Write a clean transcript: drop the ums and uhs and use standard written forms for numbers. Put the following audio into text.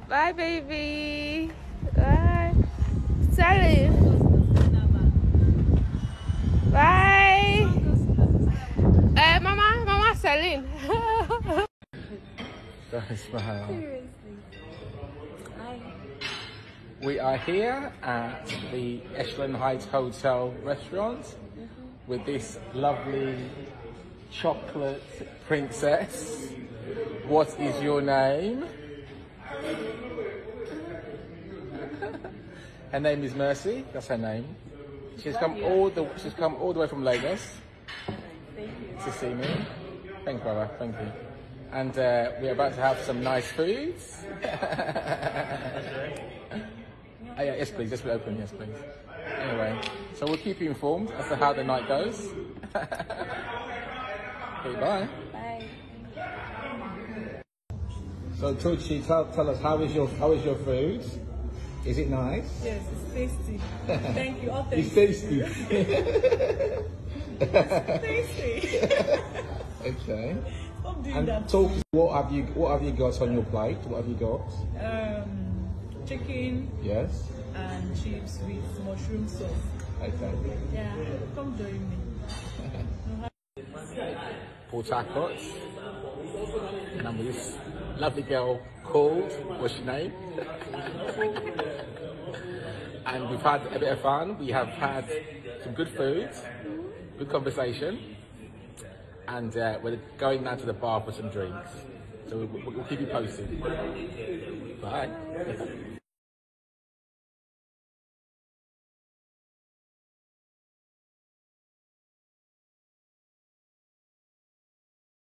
Bye, baby. Bye. Celine. Bye. Mama, Celine. Don't smile. Seriously. Hi. We are here at the Echelon Heights Hotel restaurant with this lovely chocolate princess. What is your name? Her name is Mercy. That's her name. She's come all the way from Lagos. Thank you. To see me. Thanks, brother. Thank you. And we're about to have some nice foods. Oh, yeah, yes, please. Just be open. Yes, please. Anyway, so we'll keep you informed as to how the night goes. Okay, bye. Bye. So, Tucci, tell us how is your food? Is it nice? Yes, it's tasty. Thank you. All It's tasty. tasty. Tasty. Okay. Stop doing And that. talk. What have you got on your plate? What have you got? Chicken Yes. and chips with mushroom sauce. Okay. Yeah, come join me. Port Harcourt. And I'm with this lovely girl called, what's your name? And we've had a bit of fun. We have had some good food, good conversation, and we're going down to the bar for some drinks. So we'll keep you posted. Bye.